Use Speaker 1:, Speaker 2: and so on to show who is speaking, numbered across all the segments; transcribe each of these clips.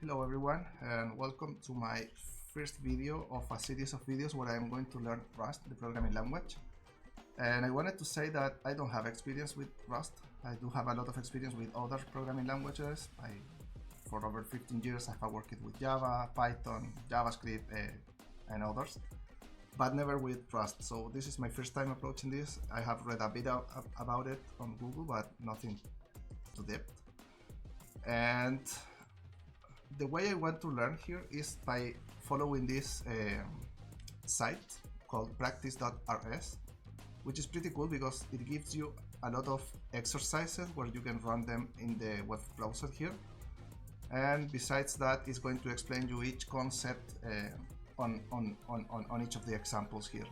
Speaker 1: Hello everyone and welcome to my first video of a series of videos where I am going to learn Rust, the programming language. And I wanted to say that I don't have experience with Rust. I do have a lot of experience with other programming languages. For over 15 years I have worked with Java, Python, JavaScript and others, but never with Rust. So this is my first time approaching this. I have read a bit about it on Google, but nothing to depth. And the way I want to learn here is by following this site called practice.rs, which is pretty cool because it gives you a lot of exercises where you can run them in the web browser here. And besides that, it's going to explain you each concept on each of the examples here.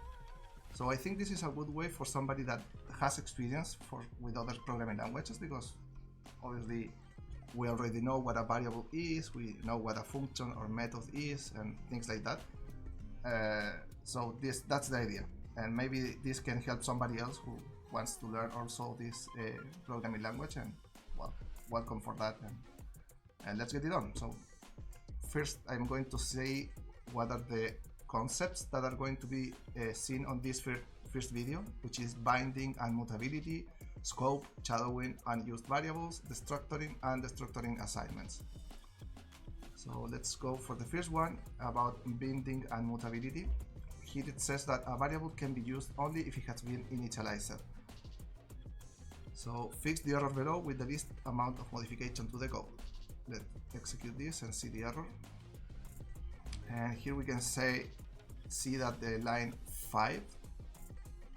Speaker 1: So I think this is a good way for somebody that has experience with other programming languages, because obviously we already know what a variable is, we know what a function or method is, and things like that. So that's the idea, and maybe this can help somebody else who wants to learn also this programming language, and well, welcome for that, and let's get it on. So first I'm going to say what are the concepts that are going to be seen on this first video, which is binding and mutability, scope, shadowing, unused variables, destructuring, and destructuring assignments. So let's go for the first one about binding and mutability. Here it says that a variable can be used only if it has been initialized. So fix the error below with the least amount of modification to the code. Let's execute this and see the error. And here we can see that the line 5,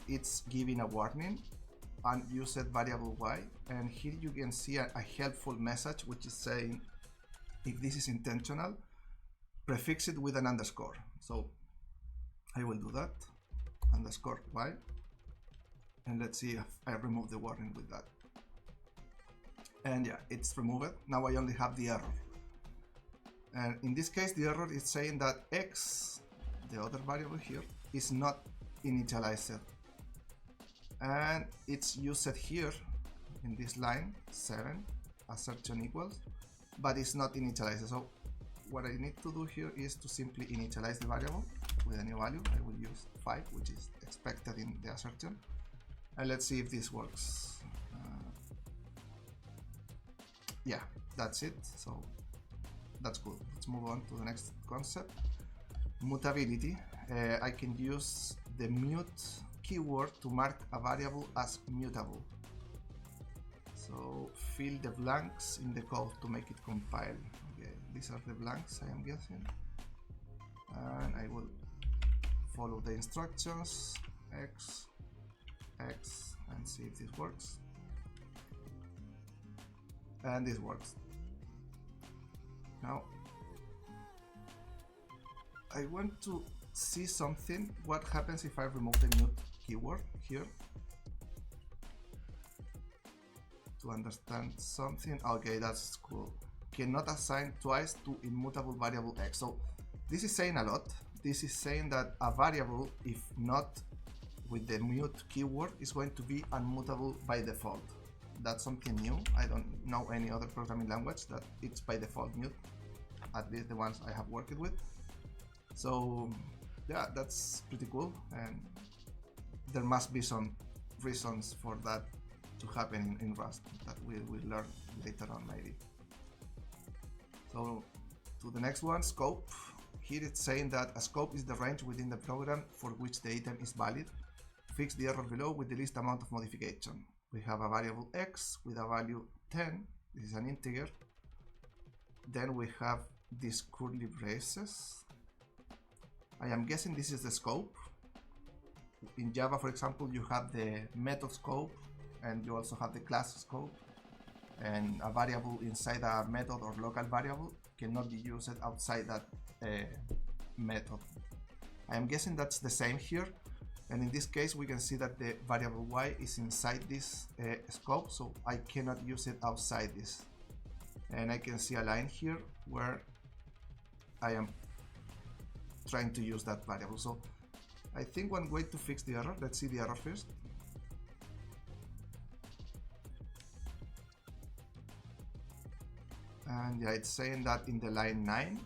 Speaker 1: it's giving a warning, unused variable y, and here you can see a helpful message which is saying if this is intentional, prefix it with an underscore. So I will do that, underscore y, and let's see if I remove the warning with that. And yeah, it's removed. Now I only have the error, and in this case the error is saying that x, the other variable here, is not initialized, and it's used here in this line 7, assertion equals, but it's not initialized. So what I need to do here is to simply initialize the variable with a new value. I will use 5, which is expected in the assertion, and let's see if this works. Yeah, that's it. So that's good. Let's move on to the next concept, mutability. I can use the mute keyword to mark a variable as mutable. So fill the blanks in the code to make it compile. Okay, these are the blanks I am guessing, and I will follow the instructions x, and see if this works. And this works. Now I want to see something. What happens if I remove the mute keyword here? To understand something. Okay, that's cool. Cannot assign twice to immutable variable x. So this is saying a lot. This is saying that a variable, if not with the mute keyword, is going to be unmutable by default. That's something new. I don't know any other programming language that it's by default mute, at least the ones I have worked with. So yeah, that's pretty cool, and there must be some reasons for that to happen in Rust that we will learn later on maybe. So to the next one, scope. Here it's saying that a scope is the range within the program for which the item is valid. Fix the error below with the least amount of modification. We have a variable x with a value 10. This is an integer. Then we have these curly braces. I am guessing this is the scope. In Java, for example, you have the method scope, and you also have the class scope, and a variable inside a method or local variable cannot be used outside that method. I am guessing that's the same here, and in this case we can see that the variable y is inside this scope, so I cannot use it outside this. And I can see a line here where I am trying to use that variable. So I think one way to fix the error, let's see the error first. And yeah, it's saying that in the line 9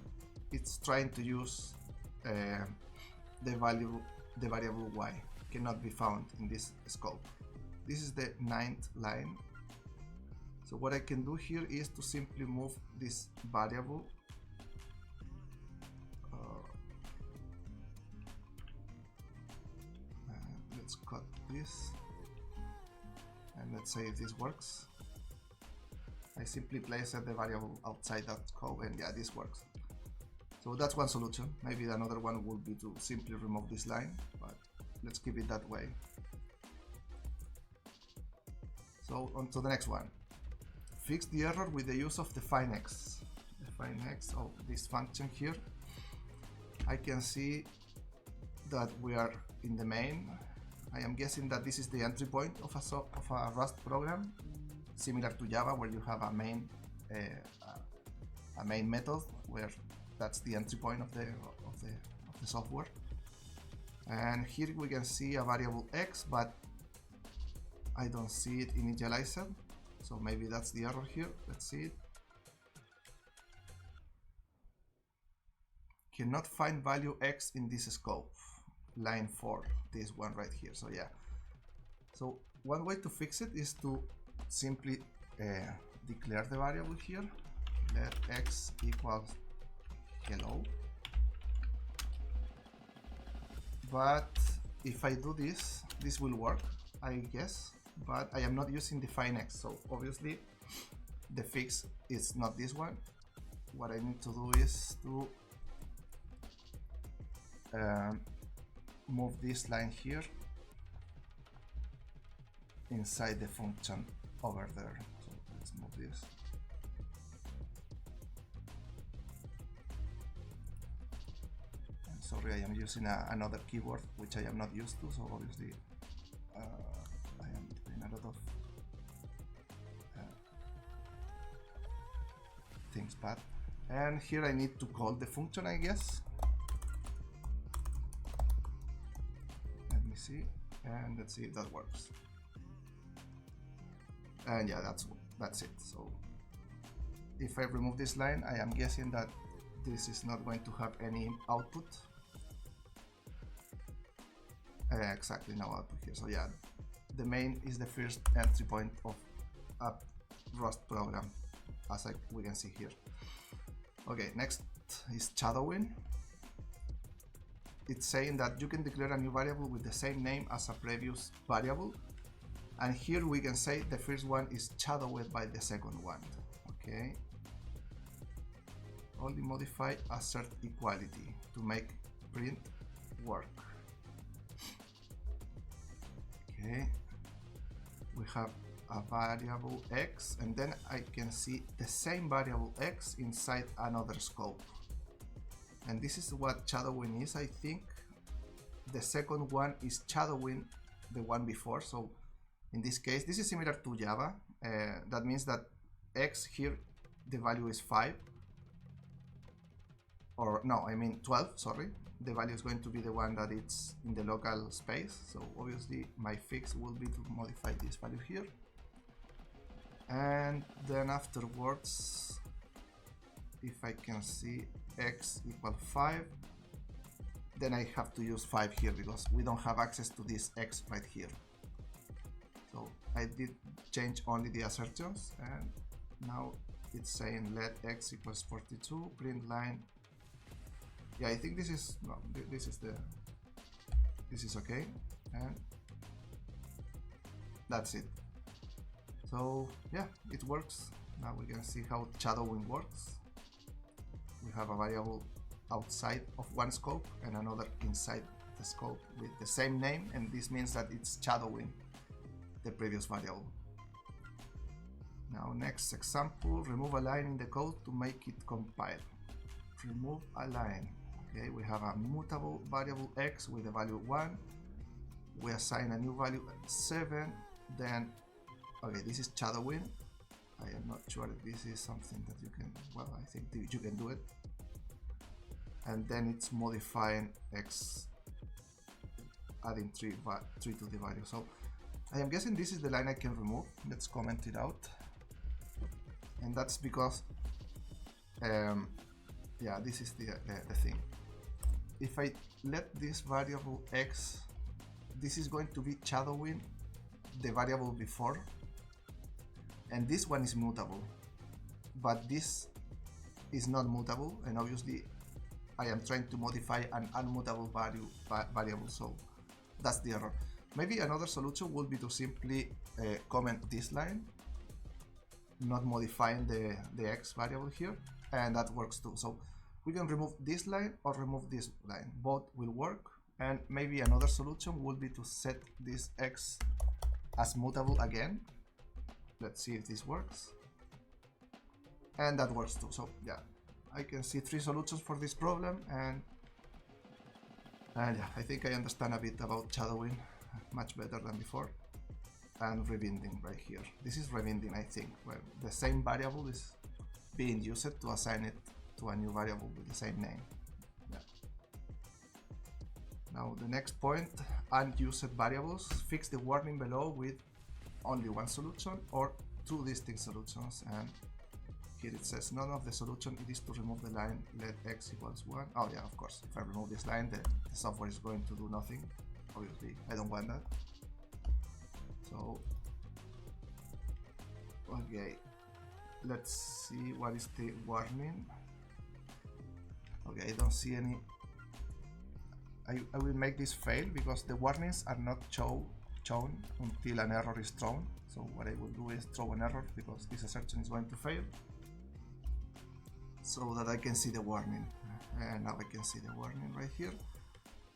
Speaker 1: it's trying to use the variable y cannot be found in this scope. This is the 9th line. So what I can do here is to simply move this variable let's cut this, and let's say if this works. I simply place the variable outside that scope, and yeah, this works. So that's one solution. Maybe another one would be to simply remove this line, but let's keep it that way. So on to the next one. Fix the error with the use of definex. Definex of this function here. I can see that we are in the main. I am guessing that this is the entry point of a Rust program, similar to Java, where you have a main method where that's the entry point of the software. And here we can see a variable x, but I don't see it initialized, so maybe that's the error here. Let's see it. Cannot find value x in this scope. Line 4, this one right here. So yeah, so one way to fix it is to simply declare the variable here, let x equals hello. But if I do this, this will work, I guess, but I am not using definex, so obviously the fix is not this one. What I need to do is to move this line here inside the function over there. So let's move this. And sorry, I am using another keyboard which I am not used to, so obviously I am doing a lot of things bad. And here I need to call the function, I guess. See, and let's see if that works. And yeah, that's it. So if I remove this line, I am guessing that this is not going to have any output. Exactly, no output here. So yeah, the main is the first entry point of a Rust program, as we can see here. Okay, next is shadowing. It's saying that you can declare a new variable with the same name as a previous variable, and here we can say the first one is shadowed by the second one. Okay, only modify assert equality to make print work. Okay, we have a variable x, and then I can see the same variable x inside another scope. And this is what shadowing is, I think. The second one is shadowing the one before. So in this case, this is similar to Java. That means that x here, the value is 5. Or no, I mean 12, sorry. The value is going to be the one that it's in the local space. So obviously my fix will be to modify this value here. And then afterwards, if I can see x equal 5, then I have to use 5 here because we don't have access to this x right here. So I did change only the assertions, and now it's saying let x equals 42, print line. Yeah, I think this is no, this is okay, and that's it. So yeah, it works. Now we can see how shadowing works. We have a variable outside of one scope and another inside the scope with the same name, and this means that it's shadowing the previous variable. Now next example, remove a line in the code to make it compile. Remove a line. Okay, we have a mutable variable x with the value 1. We assign a new value 7. Then, okay, this is shadowing. I am not sure if this is something that you can, well, I think you can do it. And then it's modifying x, adding 3 to the value. So I am guessing this is the line I can remove. Let's comment it out. And that's because Yeah, this is the thing. If I let this variable x, this is going to be shadowing the variable before, and this one is mutable, but this is not mutable, and obviously I am trying to modify an unmutable variable, so that's the error. Maybe another solution would be to simply comment this line, not modifying the x variable here, and that works too. So we can remove this line or remove this line, both will work. And maybe another solution would be to set this x as mutable again. Let's see if this works, and that works too. So yeah, I can see 3 solutions for this problem, and yeah, I think I understand a bit about shadowing much better than before. And rebinding right here. This is rebinding, I think, where the same variable is being used to assign it to a new variable with the same name. Yeah. Now the next point, unused variables. Fix the warning below with only one solution or 2 distinct solutions. And here it says none of the solution, it is to remove the line let x equals 1. Oh yeah, of course, if I remove this line, the software is going to do nothing. Obviously, I don't want that. So, okay, let's see what is the warning. Okay, I don't see any. I will make this fail because the warnings are not shown until an error is thrown. So what I will do is throw an error because this assertion is going to fail, so that I can see the warning. And now I can see the warning right here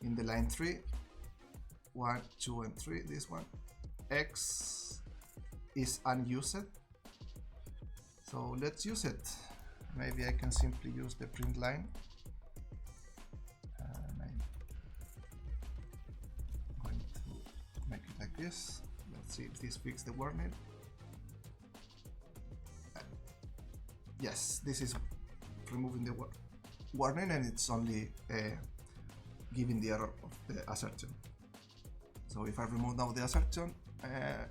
Speaker 1: in the line 3, 1, 2, and 3. This one. X is unused, so let's use it. Maybe I can simply use the print line. And I'm going to make it like this. Let's see if this fixes the warning. Yes, this is removing the warning, and it's only giving the error of the assertion. So if I remove now the assertion,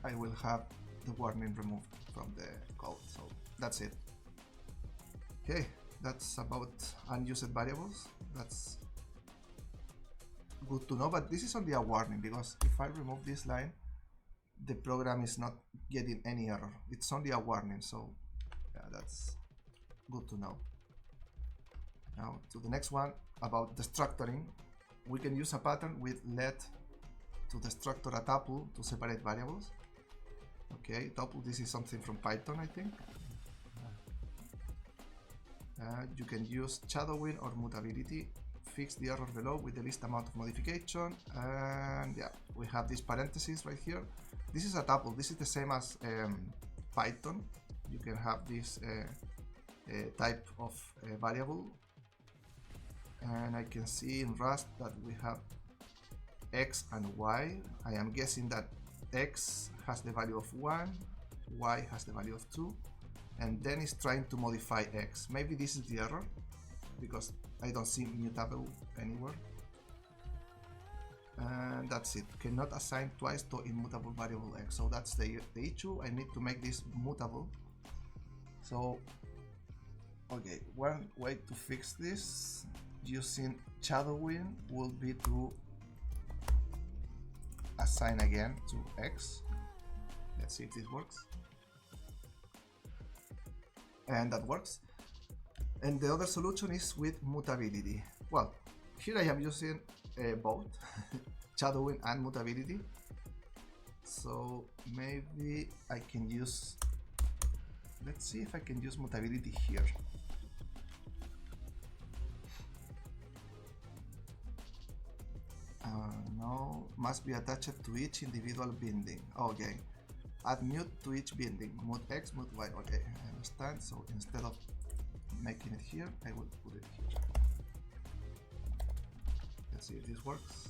Speaker 1: I will have the warning removed from the code. So that's it. Okay, that's about unused variables. That's good to know, but this is only a warning because if I remove this line, the program is not getting any error. It's only a warning, so yeah, that's good to know. Now to the next one about destructuring. We can use a pattern with let to destructor a tuple to separate variables. Okay, tuple, this is something from Python, I think. You can use shadowing or mutability. Fix the error below with the least amount of modification. And yeah, we have these parentheses right here. This is a tuple. This is the same as Python. You can have this type of variable. And I can see in Rust that we have x and y. I am guessing that x has the value of 1, y has the value of 2, and then it's trying to modify x. Maybe this is the error because I don't see mutable anywhere. And that's it. Cannot assign twice to immutable variable x. So that's the issue. I need to make this mutable. So okay, one way to fix this using shadowing will be to assign again to x. Let's see if this works. And that works. And the other solution is with mutability. Well, here I am using both shadowing and mutability. So maybe I can use, let's see if I can use mutability here. No, must be attached to each individual binding. Okay, add mute to each binding. Mute x, mute y. Okay, I understand. So instead of making it here, I will put it here. Let's see if this works.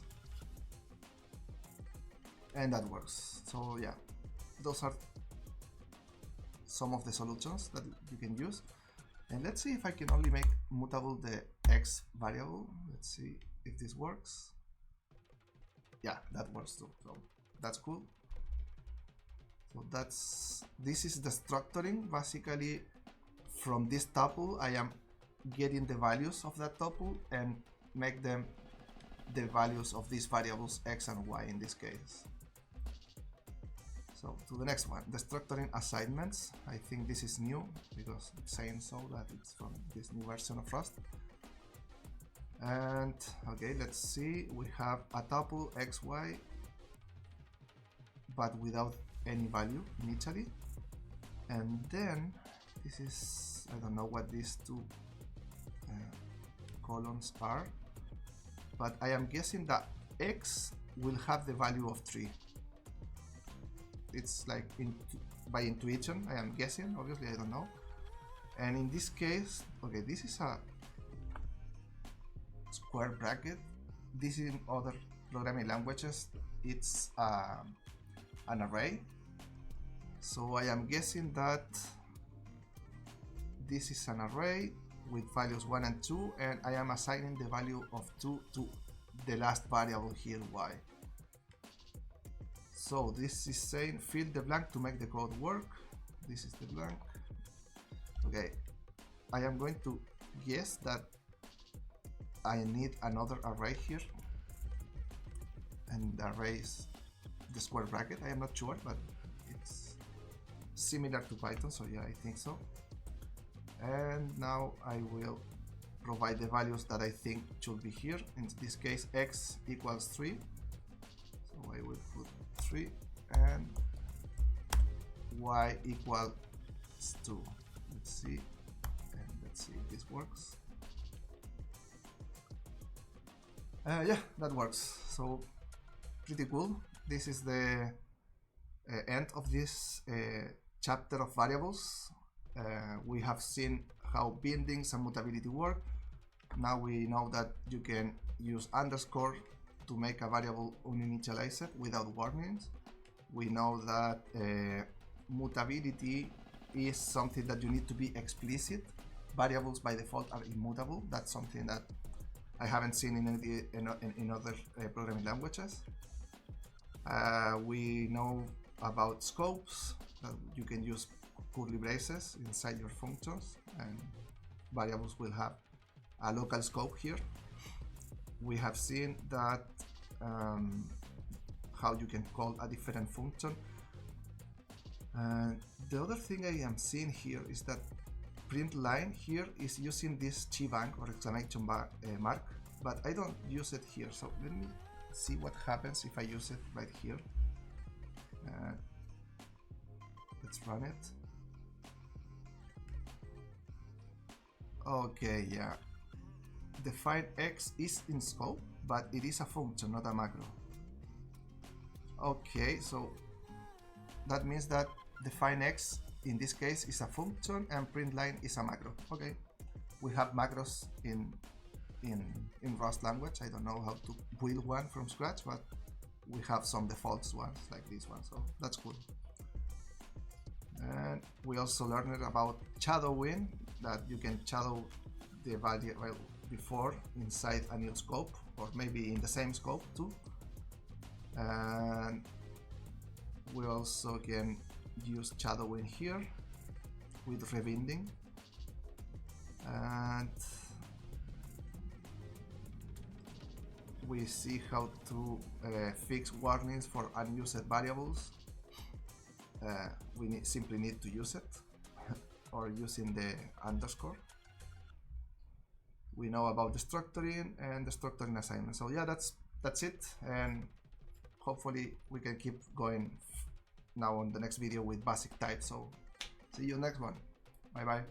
Speaker 1: And that works. So yeah, those are some of the solutions that you can use. And let's see if I can only make mutable the x variable. Let's see if this works. Yeah, that works too. So that's cool. So this is the structuring. Basically, from this tuple, I am getting the values of that tuple and make them the values of these variables x and y in this case. So to the next one, destructuring assignments. I think this is new because it's saying so that it's from this new version of Rust. And okay, let's see, we have a tuple xy but without any value initially, and then this is, I don't know what these two columns are, but I am guessing that x will have the value of 3. It's like by intuition, I am guessing, obviously I don't know. And in this case, okay, this is a square bracket. This in other programming languages, it's an array. So I am guessing that this is an array with values 1 and 2, and I am assigning the value of 2 to the last variable here, y. So this is saying fill the blank to make the code work. This is the blank. Okay, I am going to guess that I need another array here, and the array is the square bracket. I am not sure, but it's similar to Python, so yeah, I think so. And now I will provide the values that I think should be here. In this case, x equals 3, so I will put 3, and y equals 2. Let's see, and let's see if this works. Yeah, that works. So pretty cool. This is the end of this chapter of variables. We have seen how bindings and mutability work. Now we know that you can use underscore to make a variable uninitialized without warnings. We know that mutability is something that you need to be explicit. Variables by default are immutable. That's something that I haven't seen in other programming languages. We know about scopes, that you can use curly braces inside your functions, and variables will have a local scope here. We have seen that how you can call a different function. The other thing I am seeing here is that print line here is using this chbank or exclamation mark, but I don't use it here. So let me see what happens if I use it right here. Let's run it. Okay, yeah. Define x is in scope, but it is a function, not a macro. Okay, so that means that define x in this case is a function and print line is a macro. Okay, we have macros in Rust language. I don't know how to build one from scratch, but we have some defaults ones like this one, so that's cool. And we also learned about shadowing, that you can shadow the value before inside a new scope, or maybe in the same scope too. And we also can use shadowing here with rebinding, and we see how to fix warnings for unused variables. We simply need to use it or using the underscore. We know about destructuring and destructuring assignment. So yeah, that's it, and hopefully we can keep going now on the next video with basic types. So see you next one. Bye bye.